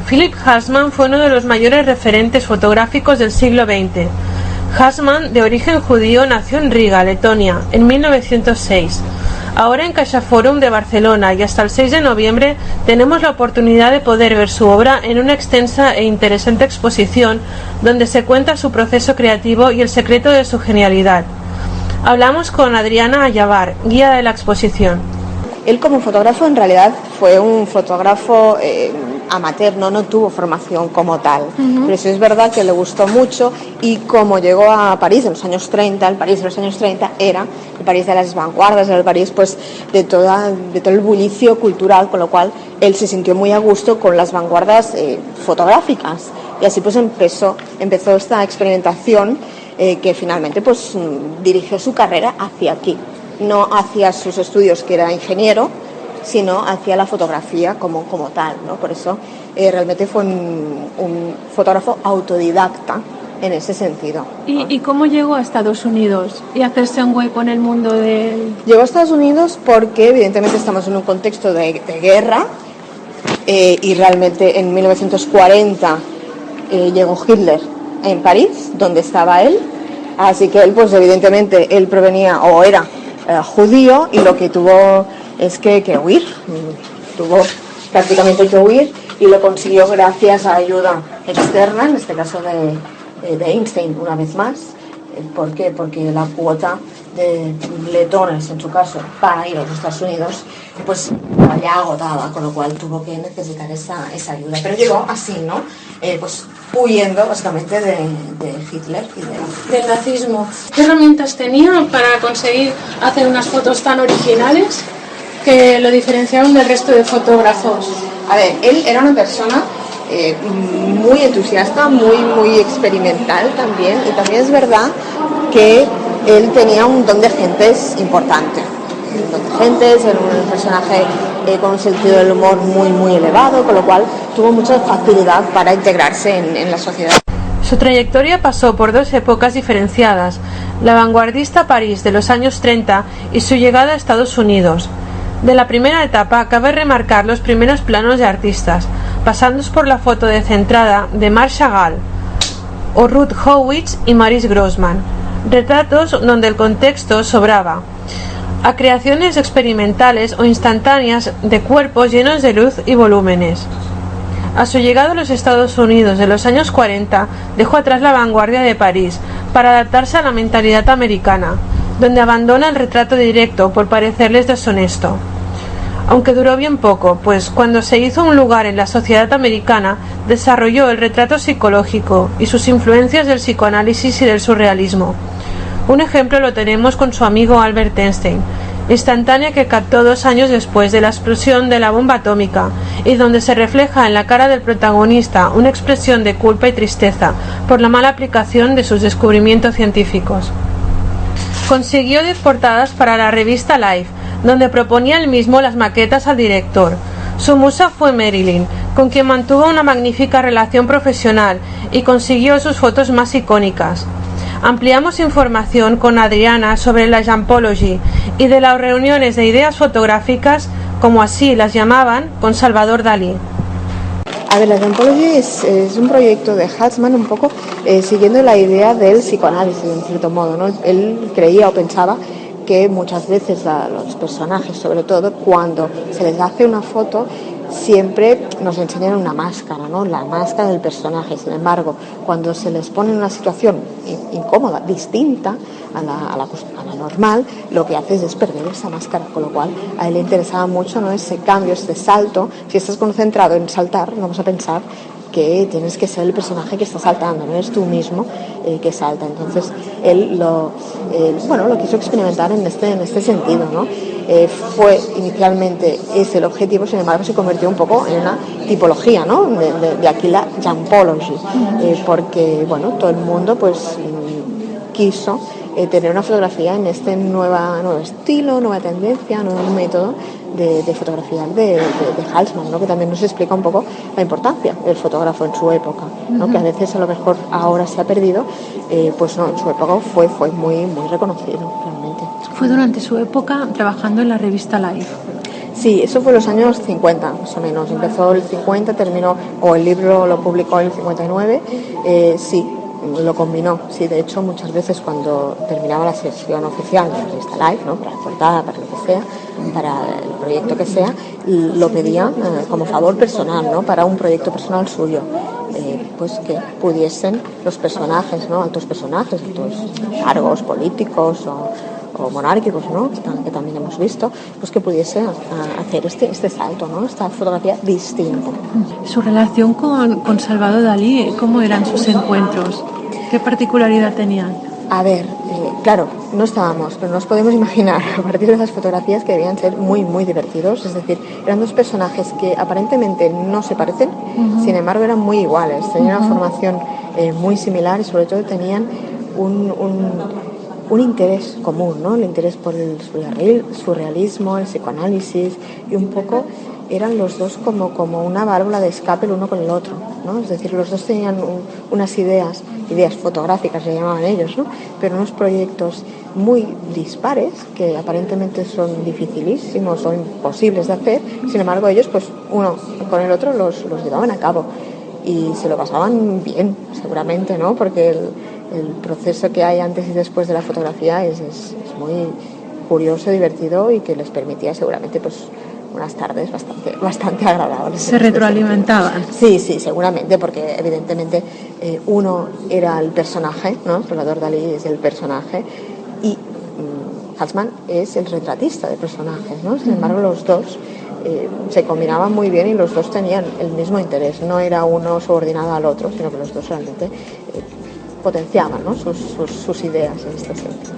Philip Hassman fue uno de los mayores referentes fotográficos del siglo XX. Hassman, de origen judío, nació en Riga, Letonia, en 1906. Ahora en CaixaForum de Barcelona y hasta el 6 de noviembre tenemos la oportunidad de poder ver su obra en una extensa e interesante exposición donde se cuenta su proceso creativo y el secreto de su genialidad. Hablamos con Adriana Ayabar, guía de la exposición. Él como fotógrafo en realidad fue un fotógrafo amateur, no tuvo formación como tal, pero sí es verdad que le gustó mucho y como llegó a París en los años 30, el París de los años 30 era el París de las vanguardias, era el París pues de todo el bullicio cultural, con lo cual él se sintió muy a gusto con las vanguardias fotográficas y así pues empezó esta experimentación que finalmente pues dirigió su carrera hacia aquí, no hacia sus estudios que era ingeniero, sino hacia la fotografía como tal, ¿no? Por eso realmente fue un fotógrafo autodidacta en ese sentido, ¿no? ¿Y cómo llegó a Estados Unidos y hacerse un hueco en el mundo del...? Llegó a Estados Unidos porque evidentemente estamos en un contexto de guerra y realmente en 1940 llegó Hitler en París, donde estaba él, así que él pues evidentemente él provenía o era judío y lo que tuvo es que huir, tuvo prácticamente que huir y lo consiguió gracias a ayuda externa, en este caso de Einstein una vez más. ¿Por qué? Porque la cuota de letones, en su caso, para ir a los Estados Unidos, pues estaba ya agotada, con lo cual tuvo que necesitar esa ayuda. Pero llegó así, ¿no? Pues huyendo básicamente de Hitler y del nazismo. ¿Qué herramientas tenía para conseguir hacer unas fotos tan originales que lo diferenciaban del resto de fotógrafos? A ver, él era una persona muy entusiasta, muy experimental también, y también es verdad que él tenía un don de gentes importante. Un don de gentes, era un personaje con un sentido del humor muy elevado, con lo cual tuvo mucha facilidad para integrarse en la sociedad. Su trayectoria pasó por dos épocas diferenciadas, la vanguardista París de los años 30 y su llegada a Estados Unidos. De la primera etapa cabe remarcar los primeros planos de artistas, pasando por la foto de centrada de Marc Chagall o Ruth Howitz y Maurice Grossman, retratos donde el contexto sobraba, a creaciones experimentales o instantáneas de cuerpos llenos de luz y volúmenes. A su llegada a los Estados Unidos de los años 40 dejó atrás la vanguardia de París para adaptarse a la mentalidad americana, donde abandona el retrato directo por parecerles deshonesto. Aunque duró bien poco, pues cuando se hizo un lugar en la sociedad americana, desarrolló el retrato psicológico y sus influencias del psicoanálisis y del surrealismo. Un ejemplo lo tenemos con su amigo Albert Einstein, instantánea que captó 2 años después de la explosión de la bomba atómica y donde se refleja en la cara del protagonista una expresión de culpa y tristeza por la mala aplicación de sus descubrimientos científicos. Consiguió 10 portadas para la revista Life, donde proponía él mismo las maquetas al director. Su musa fue Marilyn, con quien mantuvo una magnífica relación profesional y consiguió sus fotos más icónicas. Ampliamos información con Adriana sobre la Jampology y de las reuniones de ideas fotográficas, como así las llamaban, con Salvador Dalí. A ver, la Jampology es un proyecto de Hassman un poco siguiendo la idea del psicoanálisis, en cierto modo, ¿no? Él creía o pensaba que muchas veces a los personajes, sobre todo cuando se les hace una foto, siempre nos enseñan una máscara, ¿no? La máscara del personaje. Sin embargo, cuando se les pone en una situación incómoda, distinta a la normal, lo que hace es perder esa máscara, con lo cual a él le interesaba mucho, ¿no? Ese cambio, ese salto. Si estás concentrado en saltar, vamos a pensar que tienes que ser el personaje que está saltando, no eres tú mismo que salta. Entonces él lo quiso experimentar en este sentido, ¿no? Fue inicialmente ese el objetivo, sin embargo se convirtió un poco en una tipología, ¿no? De aquí la Jampology, porque bueno, todo el mundo pues quiso tener una fotografía en este nuevo estilo, nueva tendencia, nuevo método de fotografía de Halsman, ¿no? Que también nos explica un poco la importancia del fotógrafo en su época, ¿no? Que a veces a lo mejor ahora se ha perdido, pues no, en su época fue muy, muy reconocido realmente. Fue durante su época trabajando en la revista Life. Sí, eso fue en los años 50, más o menos. Empezó el 50, terminó, o el libro lo publicó en el 59, sí, lo combinó. Sí, de hecho, muchas veces cuando terminaba la sesión oficial de la revista Life, ¿no? Para la portada, para lo que sea, para el proyecto que sea, lo pedía como favor personal, ¿no? Para un proyecto personal suyo. Pues que pudiesen los personajes, ¿no? Altos personajes, altos cargos políticos o monárquicos, ¿no? Que también hemos visto, pues que pudiese hacer este salto, ¿no? Esta fotografía distinta. Su relación con Salvador Dalí, ¿cómo eran sus encuentros? ¿Qué particularidad tenían? A ver, claro, no estábamos, pero nos podemos imaginar a partir de esas fotografías que debían ser muy, muy divertidos. Es decir, eran dos personajes que aparentemente no se parecen, sin embargo eran muy iguales, tenían una formación muy similar y sobre todo tenían un interés común, ¿no? El interés por el surrealismo, el psicoanálisis, y un poco eran los dos como una válvula de escape el uno con el otro, ¿no? Es decir, los dos tenían unas ideas fotográficas, le llamaban ellos, ¿no? Pero unos proyectos muy dispares que aparentemente son dificilísimos o imposibles de hacer. Sin embargo, ellos, pues uno con el otro los llevaban a cabo y se lo pasaban bien, seguramente, ¿no? Porque el proceso que hay antes y después de la fotografía es muy curioso, divertido y que les permitía seguramente pues unas tardes bastante agradables. ¿Se retroalimentaban? Sí, seguramente, porque evidentemente uno era el personaje, ¿no? Salvador Dalí es el personaje y Halsman es el retratista de personajes, ¿no? Sin embargo, los dos se combinaban muy bien y los dos tenían el mismo interés. No era uno subordinado al otro, sino que los dos realmente potenciaban, ¿no? sus ideas en este sentido.